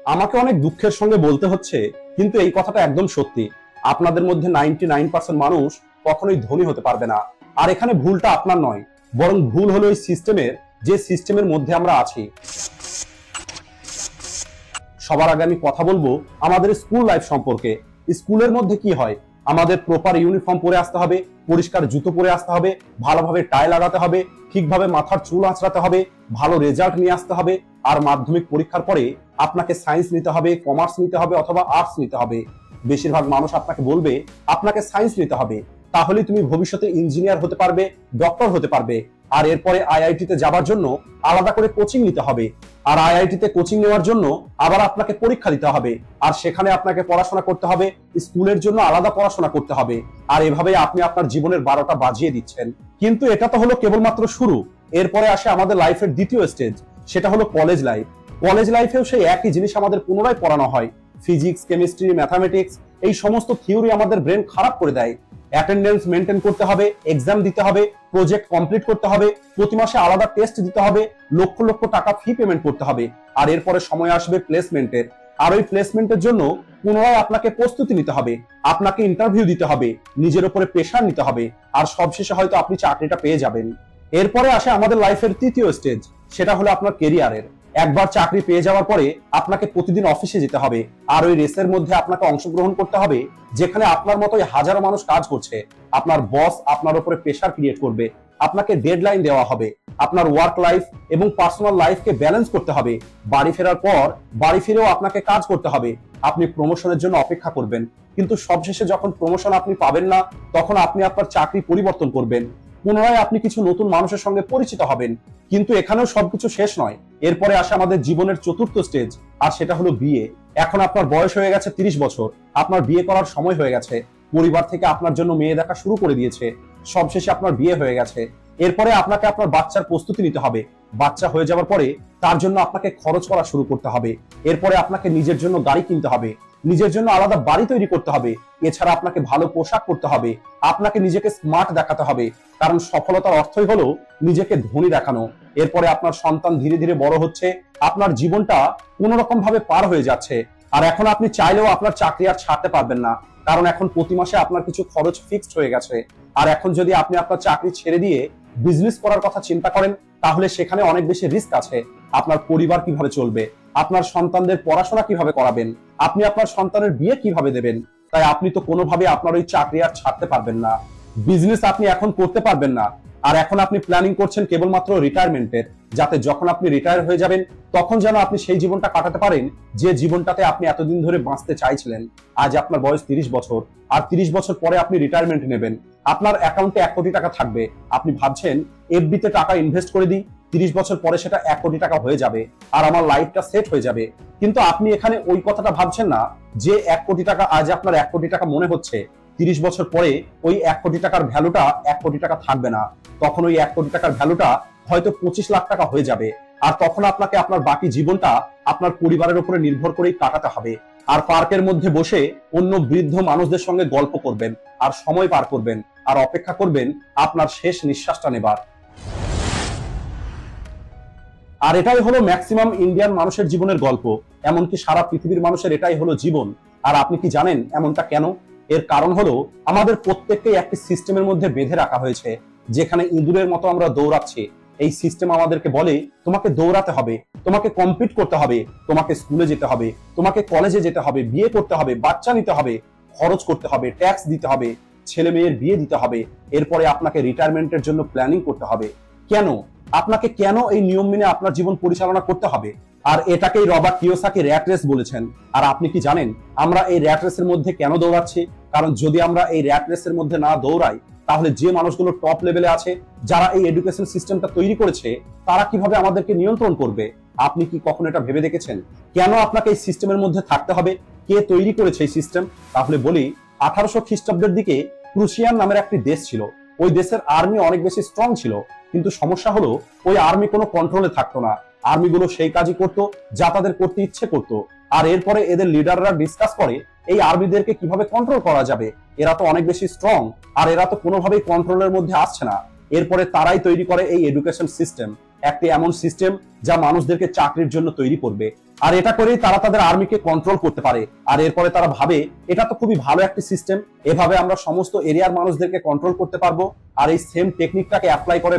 আমাকে অনেক দুঃখের সঙ্গে বলতে হচ্ছে, কিন্তু এই কথাটা একদম সত্যি। আপনাদের মধ্যে 99% মানুষ কখনোই ধনী হতে পারবে না। আর এখানে ভুলটা আপনার নয়, বরং ভুল হলো এই সিস্টেমের, যে সিস্টেমের মধ্যে আমরা আছি। সবার আগে আমি কথা বলবো আমাদের স্কুল লাইফ সম্পর্কে। স্কুলের মধ্যে কি হয়, আমাদের প্রপার ইউনিফর্ম পরে আসতে হবে, পরিষ্কার জুতো পরে আসতে হবে, ভালোভাবে টাই লাগাতে হবে, ঠিকভাবে মাথার চুল আঁচড়াতে হবে, ভালো রেজাল্ট নিয়ে আসতে হবে। আর মাধ্যমিক পরীক্ষার পরে আপনাকে সায়েন্স নিতে হবে, কমার্স নিতে হবে অথবা আর্টস নিতে হবে। বেশিরভাগ মানুষ আপনাকে বলবে আপনাকে সায়েন্স নিতে হবে, তাহলে তুমি ভবিষ্যতে ইঞ্জিনিয়ার হতে পারবে, ডক্টর হতে পারবে। আর এরপরে আইআইটি তে যাবার জন্য আলাদা করে কোচিং নিতে হবে, আর আইআইটি তে কোচিং নেওয়ার জন্য আবার আপনাকে পরীক্ষা দিতে হবে, আর সেখানে আপনাকে পড়াশোনা করতে হবে, স্কুলের জন্য আলাদা পড়াশোনা করতে হবে। আর এভাবে আপনি আপনার জীবনের 12টা বাজিয়ে দিচ্ছেন। কিন্তু এটা তো হলো কেবলমাত্র শুরু। এরপরে আসে আমাদের লাইফের দ্বিতীয় স্টেজ, সেটা হলো কলেজ লাইফ। কলেজ লাইফেও সেই একই জিনিস আমাদের পুনরায় পড়ানো হয়। ফিজিক্স, কেমিস্ট্রি, ম্যাথামেটিক্স, এই সমস্ত থিওরি আমাদের ব্রেন খারাপ করে দেয়। অ্যাটেন্ডেন্স মেনটেন করতে হবে, এক্সাম দিতে হবে, প্রজেক্ট কমপ্লিট করতে হবে, প্রতি মাসে আলাদা টেস্ট দিতে হবে, লক্ষ লক্ষ টাকা ফি পেমেন্ট করতে হবে। আর এরপরে সময় আসবে প্লেসমেন্টের। আর ওই প্লেসমেন্টের জন্য পুনরায় আপনাকে প্রস্তুতি নিতে হবে, আপনাকে ইন্টারভিউ দিতে হবে, নিজের উপরে প্রেশার নিতে হবে। আর সবশেষে হয়তো আপনি চাকরিটা পেয়ে যাবেন। এরপরে আসে আমাদের লাইফের তৃতীয় স্টেজ, সেটা হলো আপনার কেরিয়ারের। একবার চাকরি পেয়ে যাওয়ার পরে আপনাকে প্রতিদিন অফিসে যেতে হবে, আর ওই রেসের মধ্যে আপনাকে অংশগ্রহণ করতে হবে, যেখানে আপনার মতোই হাজারো মানুষ কাজ করছে। আপনার বস আপনার উপরে প্রেশার ক্রিয়েট করবে, আপনাকে ডেডলাইন দেওয়া হবে, আপনার ওয়ার্ক লাইফ এবং পার্সোনাল লাইফকে ব্যালেন্স করতে হবে। বাড়ি ফেরার পর বাড়ি ফিরেও আপনাকে কাজ করতে হবে। আপনি প্রমোশনের জন্য অপেক্ষা করবেন, কিন্তু সবশেষে যখন প্রমোশন আপনি পাবেন না, তখন আপনি আপনার চাকরি পরিবর্তন করবেন, পুনরায় আপনি কিছু নতুন মানুষের সঙ্গে পরিচিত হবেন। কিন্তু এখানেও সবকিছু শেষ নয়। এরপরে আসে আমাদের জীবনের চতুর্থ স্টেজ, আর সেটা হলো বিয়ে। এখন আপনার বয়স হয়ে গেছে 30 বছর, আপনার বিয়ে করার সময় হয়ে গেছে। পরিবার থেকে আপনার জন্য মেয়ে দেখা শুরু করে দিয়েছে, সবশেষে আপনার বিয়ে হয়ে গেছে। এরপরে আপনাকে আপনার বাচ্চার প্রস্তুতি নিতে হবে। বাচ্চা হয়ে যাওয়ার পরে তার জন্য আপনাকে খরচ করা শুরু করতে হবে। এরপরে আপনাকে নিজের জন্য গাড়ি কিনতে হবে, নিজের জন্য আলাদা বাড়ি তৈরি করতে হবে। এছাড়া আপনাকে ভালো পোশাক পরতে হবে, আপনাকে নিজেকে স্মার্ট দেখাতে হবে, কারণ সফলতার অর্থই হলো নিজেকে ধনী দেখানো। এরপরে আপনার সন্তান ধীরে ধীরে বড় হচ্ছে, আপনার জীবনটা কোনোরকম ভাবে পার হয়ে যাচ্ছে। আর এখন আপনি চাইলেও আপনার চাকরি আর ছাড়তে পারবেন না, কারণ এখন প্রতি মাসে আপনার কিছু খরচ ফিক্সড হয়ে গেছে। আর এখন যদি আপনি আপনার চাকরি ছেড়ে দিয়ে বিজনেস করার কথা চিন্তা করেন, তাহলে সেখানে অনেক বেশি রিস্ক আছে। আপনার পরিবার কিভাবে চলবে, আপনার সন্তানদের পড়াশোনা কিভাবে করাবেন, আপনি আপনার সন্তানের বিয়ে কিভাবে দেবেন। তাই আপনি তো কোনোভাবে আপনার ওই চাকরি আর ছাড়তে পারবেন না, বিজনেস আপনি এখন করতে পারবেন না। আর এখন আপনি প্ল্যানিং করছেন কেবলমাত্র রিটায়ারমেন্টের, যাতে যখন আপনি রিটায়ার হয়ে যাবেন তখন যেন আপনি সেই জীবনটা কাটাতে পারেন যে জীবনটাতে আপনি এতদিন ধরে বাঁচতে চাইছিলেন। আজ আপনার বয়স 30 বছর, আর 30 বছর পরে আপনি রিটায়ারমেন্ট নেবেন। আপনার অ্যাকাউন্টে 1 কোটি টাকা থাকবে। আপনি ভাবছেন এফডি তে টাকা ইনভেস্ট করে দিই, 30 বছর পরে সেটা 1 কোটি টাকা হয়ে যাবে আর আমার লাইফটা সেট হয়ে যাবে। কিন্তু আপনি এখানে ওই কথাটা ভাবছেন না যে 1 কোটি টাকা আজ আপনার 1 কোটি টাকা মনে হচ্ছে, 30 বছর পরে ওই 1 কোটি টাকার ভ্যালুটা 1 কোটি টাকা থাকবে না। তখন ওই 1 কোটি টাকার ভ্যালুটা হয়তো 25 লাখ টাকা হয়ে যাবে। আর তখন আপনাকে আপনার বাকি জীবনটা আপনার পরিবারের উপরে নির্ভর করেই কাটাতে হবে। আর পার্কের মধ্যে বসে অন্য বৃদ্ধ মানুষদের সঙ্গে গল্প করবেন, আর সময় পার করবেন, আর অপেক্ষা করবেন আপনার শেষ নিঃশ্বাসটা নেবার। আর এটাই হলো ম্যাক্সিমাম ইন্ডিয়ান মানুষের জীবনের গল্প, এমনকি সারা পৃথিবীর মানুষের এটাই হলো জীবন। আর আপনি কি জানেন এমনটা কেন? এর কারণ হলো আমাদের প্রত্যেককেই একটি সিস্টেমের মধ্যে বেঁধে রাখা হয়েছে, যেখানে ইঁদুরের মতো আমরা দৌড়াচ্ছি। এই সিস্টেম আমাদেরকে বলে তোমাকে দৌড়াতে হবে, তোমাকে কম্পিট করতে হবে, তোমাকে স্কুলে যেতে হবে, তোমাকে কলেজে যেতে হবে, বিয়ে করতে হবে, বাচ্চা নিতে হবে, খরচ করতে হবে, ট্যাক্স দিতে হবে, ছেলে মেয়ের বিয়ে দিতে হবে, এরপরে আপনাকে রিটায়ারমেন্টের জন্য প্ল্যানিং করতে হবে। কেন আপনাকে কেন এই নিয়ম মেনে আপনার জীবন পরিচালনা করতে হবে? আর এটাকেই রবার্ট কিওসাকি র‍্যাট রেস বলেছেন। আর আপনি কি জানেন আমরা এই র‍্যাট রেসের মধ্যে কেন দৌড়াচ্ছি? কারণ যদি আমরা এই র‍্যাট রেসের মধ্যে না দৌড়াই, তাহলে যে মানুষগুলো টপ লেভেলে আছে, যারা এই এডুকেশন সিস্টেমটা তৈরি করেছে, তারা কিভাবে আমাদেরকে নিয়ন্ত্রণ করবে? আপনি কি কখনো এটা ভেবে দেখেছেন কেন আপনাকে এই সিস্টেমের মধ্যে থাকতে হবে? কে তৈরি করেছে এই সিস্টেম? তাহলে বলি, 1800 খ্রিস্টাব্দের দিকে প্রুশিয়ান নামের একটি দেশ ছিল। ওই দেশের আর্মি অনেক বেশি স্ট্রং ছিল, কিন্তু সমস্যা হলো ওই আর্মি কোনো কন্ট্রোলে থাকতো না। আর্মিগুলো সেই কাজই করতো যা তাদের করতে ইচ্ছে করতো। আর এরপরে এদের লিডাররা ডিসকাস করে এই আর্মিদেরকে কিভাবে কন্ট্রোল করা যাবে। এরা তো অনেক বেশি স্ট্রং, আর এরা তো কোনোভাবেই কন্ট্রোলের মধ্যে আসছে না। এরপরে তারাই তৈরি করে এই এডুকেশন সিস্টেম। একটি এমন সিস্টেম যা মানুষদেরকে চাকরির জন্য তৈরি করবে। আর এটা করেই তারা তাদের আর্মিকে কন্ট্রোল করতে পারে। আর এরপরে তারা ভাবে এটা তো খুবই ভালো একটি সিস্টেম, এভাবে আমরা সমস্ত এরিয়ার মানুষদেরকে কন্ট্রোল করতে পারবো। আর এই সেম টেকনিকটাকে অ্যাপ্লাই করে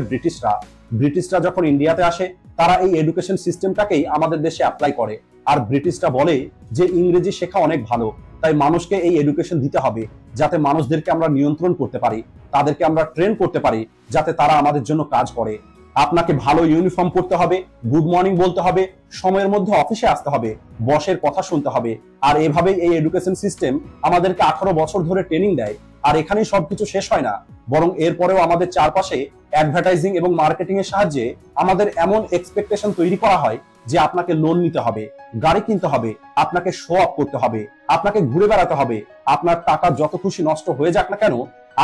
ব্রিটিশরা যখন ইন্ডিয়াতে আসে, তারা এই এডুকেশন সিস্টেমটাকেই আমাদের দেশে অ্যাপ্লাই করে। আর ব্রিটিশরা বলে যে ইংরেজি শেখা অনেক ভালো, তাই মানুষকে এই এডুকেশন দিতে হবে যাতে মানুষদেরকে আমরা নিয়ন্ত্রণ করতে পারি, তাদেরকে আমরা ট্রেন করতে পারি যাতে তারা আমাদের জন্য কাজ করে। আপনাকে ভালো ইউনিফর্ম পরতে হবে, গুড মর্নিং বলতে হবে, সময়ের মধ্যে অফিসে আসতে হবে, বসের কথা শুনতে হবে। আর এভাবেই এই এডুকেশন সিস্টেম আমাদেরকে 18 বছর ধরে ট্রেনিং দেয়। আর এখানেই সবকিছু শেষ হয় না, বরং এরপরেও আমাদের চারপাশে অ্যাডভার্টাইজিং এবং মার্কেটিং এর সাহায্যে আমাদের এমন এক্সপেকটেশন তৈরি করা হয় যে আপনাকে লোন নিতে হবে, গাড়ি কিনতে হবে, আপনাকে শো অফ করতে হবে, আপনাকে ঘুরে বেড়াতে হবে। আপনার টাকা যত খুশি নষ্ট হয়ে যাক না কেন,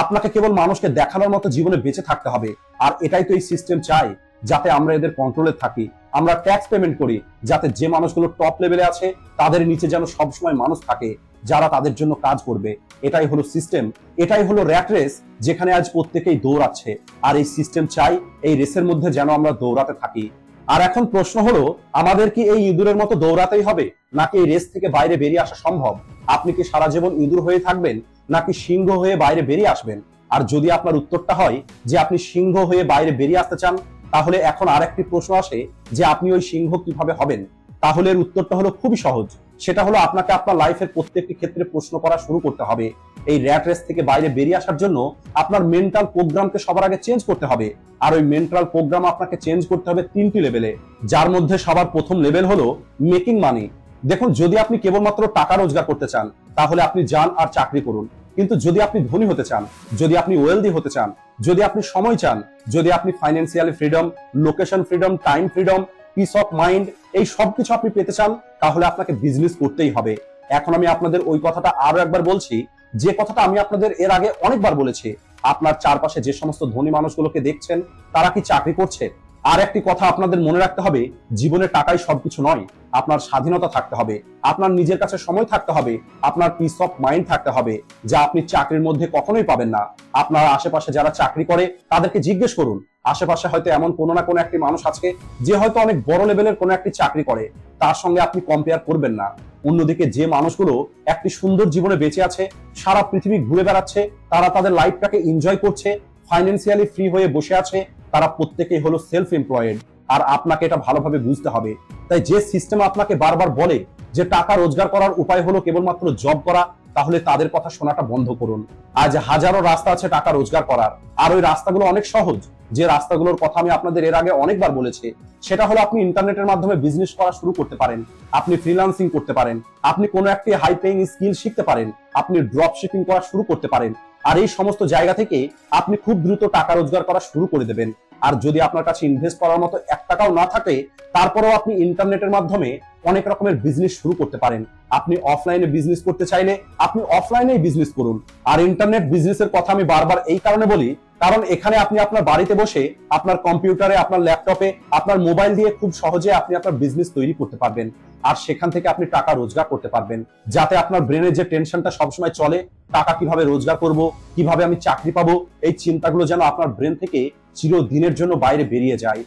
আপনাকে কেবল মানুষকে দেখানোর মতো জীবনে বেঁচে থাকতে হবে। আর এটাই তো এই সিস্টেম চাই, যাতে আমরা এদের কন্ট্রোলে থাকি। আমরা ট্যাক্স পেমেন্ট করি যাতে যে মানুষগুলো টপ লেভেলে আছে তাদের নিচে যেন সবসময় মানুষ থাকে যারা তাদের জন্য কাজ করবে। এটাই হলো সিস্টেম, এটাই হলো র্যাট রেস, যেখানে আজ প্রত্যেকেই দৌড়াচ্ছে। আর এই সিস্টেম চাই এই রেসের মধ্যে যেন আমরা দৌড়াতে থাকি। আর এখন প্রশ্ন হলো, আমাদের কি এই ইঁদুরের মতো দৌড়াতেই হবে, নাকি এই রেস থেকে বাইরে বেরিয়ে আসা সম্ভব? আপনি কি সারা জীবন ইঁদুর হয়ে থাকবেন, নাকি সিংহ হয়ে বাইরে বেরিয়ে আসবেন? আর যদি আপনার উত্তরটা হয় যে আপনি সিংহ হয়ে বাইরে বেরিয়ে আসতে চান, তাহলে এখন আরেকটি প্রশ্ন আসে যে আপনি ওই সিংহ কিভাবে হবেন। তাহলে এর উত্তরটা হলো খুবই সহজ, সেটা হলো আপনাকে আপনার লাইফের প্রত্যেকটি ক্ষেত্রে প্রশ্ন করা শুরু করতে হবে। এই র্যাট রেস থেকে বাইরে বেরিয়ে আসার জন্য আপনার মেন্টাল প্রোগ্রামকে সবার আগে চেঞ্জ করতে হবে। আর ওই মেন্টাল প্রোগ্রাম আপনাকে চেঞ্জ করতে হবে 3টি লেভেলে, যার মধ্যে সবার প্রথম লেভেল হলো মেকিং মানি। দেখুন, যদি আপনি কেবলমাত্র টাকা রোজগার করতে চান তাহলে আপনি যান আর চাকরি করুন। কিন্তু যদি আপনি ধনী হতে চান, যদি আপনি ওয়েলদি হতে চান, যদি আপনি সময় চান, যদি আপনি financially freedom, location freedom, time freedom, piece of mind, এই সবকিছু আপনি পেতে চান, তাহলে আপনাকে বিজনেস করতেই হবে। এখন আমি আপনাদের ওই কথাটা আরো একবার বলছি, যে কথাটা আমি আপনাদের এর আগে অনেকবার বলেছি। আপনার চারপাশে যে সমস্ত ধনী মানুষগুলোকে দেখছেন, তারা কি চাকরি করছে? আর একটি কথা আপনাদের মনে রাখতে হবে, জীবনে টাকাই সবকিছু নয়। আপনার স্বাধীনতা থাকতে হবে, আপনার নিজের কাছে সময় থাকতে হবে, আপনার পিস অফ মাইন্ড থাকতে হবে, যা আপনি চাকরির মধ্যে কখনোই পাবেন না। আপনার আশেপাশে যারা চাকরি করে তাদেরকে জিজ্ঞেস করুন, আশেপাশে হয়তো এমন কোনো না কোনো একটি মানুষ আছে যে হয়তো অনেক বড় লেভেলের কোনো একটি চাকরি করে, তার সঙ্গে আপনি কম্পেয়ার করবেন না। অন্যদিকে যে মানুষগুলো একটি সুন্দর জীবনে বেঁচে আছে, সারা পৃথিবী ঘুরে বেড়াচ্ছে, তারা তাদের লাইফটাকে এনজয় করছে, ফাইন্যান্সিয়ালি ফ্রি হয়ে বসে আছে, তারা প্রত্যেকেই হলো সেলফ এমপ্লয়েড। আর আপনাকে এটা ভালোভাবে বুঝতে হবে। তাই যে সিস্টেম আপনাকে বারবার বলে যে টাকা রোজগার করার উপায় হলো কেবলমাত্র জব করা, তাহলে তাদের কথা শোনাটা বন্ধ করুন। আজ হাজারো রাস্তা আছে টাকা রোজগার করার, আর ওই রাস্তাগুলো অনেক সহজ। যে রাস্তাগুলোর কথা আমি আপনাদের এর আগে অনেকবার বলেছি, সেটা হলো আপনি ইন্টারনেটের মাধ্যমে বিজনেস করা শুরু করতে পারেন, আপনি ফ্রিল্যান্সিং করতে পারেন, আপনি কোনো একটি হাই পেইং স্কিল শিখতে পারেন, আপনি ড্রপ শিপিং করা শুরু করতে পারেন। আর এই সমস্ত জায়গা থেকে আপনি খুব দ্রুত টাকা রোজগার করা শুরু করে দেবেন। আর যদি আপনার কাছে ইনভেস্ট করার মতো 1 টাকাও না থাকে, তারপরেও আপনি ইন্টারনেটের মাধ্যমে অনেক রকমের বিজনেস শুরু করতে পারেন। আপনি অফলাইনে বিজনেস করতে চাইলে আপনি অফলাইনেই বিজনেস করুন। আর ইন্টারনেট বিজনেসের কথা আমি বারবার এই কারণে বলি, কারণ এখানে আপনি আপনার বাড়িতে বসে আপনার কম্পিউটারে, আপনার ল্যাপটপে, আপনার মোবাইল দিয়ে খুব সহজে আপনি আপনার বিজনেস তৈরি করতে পারবেন। আর সেখান থেকে আপনি টাকা রোজগার করতে পারবেন, যাতে আপনার ব্রেনের যে টেনশনটা সবসময় চলে, টাকা কিভাবে রোজগার করব, কিভাবে আমি চাকরি পাবো, এই চিন্তাগুলো যেন আপনার ব্রেন থেকে চিরদিনের জন্য বাইরে বেরিয়ে যায়।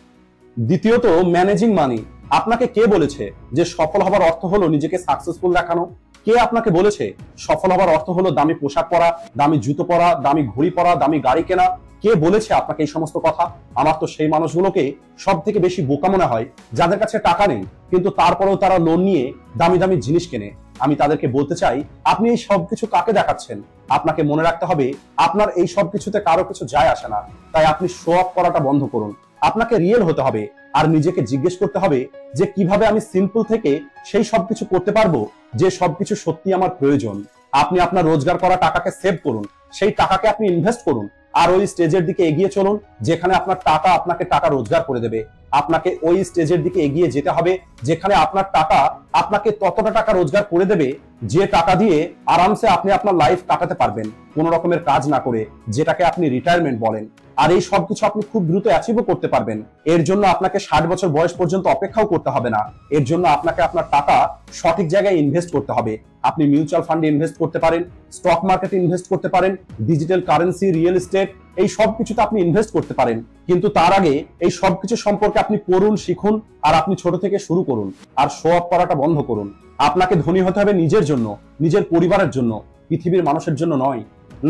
দ্বিতীয়ত, ম্যানেজিং মানি। আপনাকে কে বলেছে যে সফল হবার অর্থ হলো নিজেকে সাকসেসফুল দেখানো? কে আপনাকে বলেছে সফল হবার অর্থ হলো দামি পোশাক পরা, দামি জুতো পরা, দামি ঘড়ি পরা, দামি গাড়ি কেনা? কে বলেছে আপনাকে এই সমস্ত কথা? আমার তো সেই মানুষগুলোকে সব থেকে বেশি বোকা মনে হয়, যাদের কাছে টাকা নেই কিন্তু তারপরেও তারা লোন নিয়ে দামি দামি জিনিস কেনে। আমি তাদেরকে বলতে চাই, আপনি এই সবকিছু কাকে দেখাচ্ছেন? আপনাকে মনে রাখতে হবে, আপনার এই সব কিছুতে কারো কিছু যায় আসে না। তাই আপনি শো অফ করাটা বন্ধ করুন। আপনাকে রিয়েল হতে হবে আর নিজেকে জিজ্ঞেস করতে হবে যে কিভাবে আমি সিম্পল থেকে সেই সবকিছু করতে পারবো যে সবকিছু সত্যি আমার প্রয়োজন। আপনি আপনার রোজগার করা টাকাকে সেভ করুন, সেই টাকাকে আপনি ইনভেস্ট করুন, আর ওই স্টেজের দিকে এগিয়ে চলুন যেখানে আপনার টাকা আপনাকে টাকা রোজগার করে দেবে। আপনাকে ওই স্টেজের দিকে এগিয়ে যেতে হবে যেখানে আপনার টাকা আপনাকে ততটা টাকা রোজগার করে দেবে যে টাকা দিয়ে আরামসে আপনি আপনার লাইফ কাটাতে পারবেন, কোনো রকমের কাজ না করে, যেটাকে আপনি রিটায়ারমেন্ট বলেন। আর এই সবকিছু আপনি খুব দ্রুত অ্যাচিভও করতে পারবেন। এর জন্য আপনাকে 60 বছর বয়স পর্যন্ত অপেক্ষাও করতে হবে না। এর জন্য আপনাকে আপনার টাকা সঠিক জায়গায় ইনভেস্ট করতে হবে। আপনি মিউচুয়াল ফান্ডে ইনভেস্ট করতে পারেন, স্টক মার্কেটে ইনভেস্ট করতে পারেন, ডিজিটাল কারেন্সি, রিয়েল এস্টেট, এই সব কিছুতে আপনি ইনভেস্ট করতে পারেন। কিন্তু তার আগে এই সবকিছু সম্পর্কে আপনি পড়ুন, শিখুন, আর আপনি ছোট থেকে শুরু করুন। আর শো অফ করাটা বন্ধ করুন। আপনাকে ধনী হতে হবে নিজের জন্য, নিজের পরিবারের জন্য, পৃথিবীর মানুষের জন্য নয়।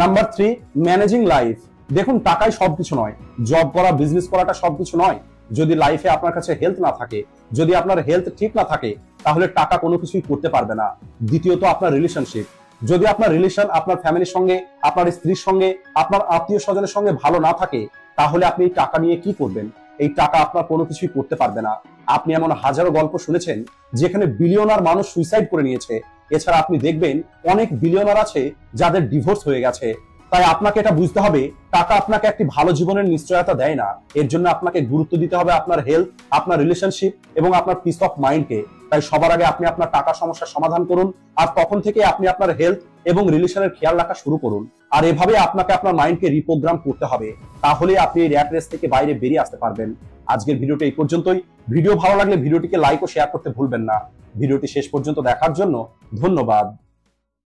Number 3, managing life. দেখুন, টাকাই সবকিছু নয়, জব করা, বিজনেস করাটা সবকিছু নয়। যদি লাইফে আপনার কাছে হেলথ না থাকে, যদি আপনার হেলথ ঠিক না থাকে, তাহলে টাকা কোনো কিছুই করতে পারবে না। দ্বিতীয়ত, আপনার রিলেশনশিপ। যদি আপনার রিলেশন আপনার ফ্যামিলির সঙ্গে, আপনার স্ত্রীর সঙ্গে, আপনার আত্মীয় স্বজনের সঙ্গে ভালো না থাকে, তাহলে আপনি এই টাকা নিয়ে কি করবেন? এই টাকা আপনার কোনো কিছুই করতে পারবে না। আপনি এমন হাজারো গল্প শুনেছেন যেখানে বিলিয়নার মানুষ সুইসাইড করে নিয়েছে। এছাড়া আপনি দেখবেন অনেক বিলিয়নার আছে যাদের ডিভোর্স হয়ে গেছে। তাই আপনাকে এটা বুঝতে হবে, টাকা আপনাকে একটি ভালো জীবনের নিশ্চয়তা দেয় না। এর জন্য আপনাকে গুরুত্ব দিতে হবে আপনার হেলথ, আপনার রিলেশনশিপ এবং আপনার পিস অফ মাইন্ডকে। তাই সবার আগে আপনি আপনার টাকা সমস্যার সমাধান করুন, আর তখন থেকে আপনি আপনার হেলথ এবং রিলেশনের খেয়াল রাখা শুরু করুন। আর এভাবে আপনাকে আপনার মাইন্ডকে রিপ্রোগ্রাম করতে হবে। তাহলে আপনি এই র্যাট রেস থেকে বাইরে বেরিয়ে আসতে পারবেন। আজকের ভিডিওটা এই পর্যন্তই। ভিডিও ভালো লাগলে ভিডিওটিকে লাইক ও শেয়ার করতে ভুলবেন না। ভিডিওটি শেষ পর্যন্ত দেখার জন্য ধন্যবাদ।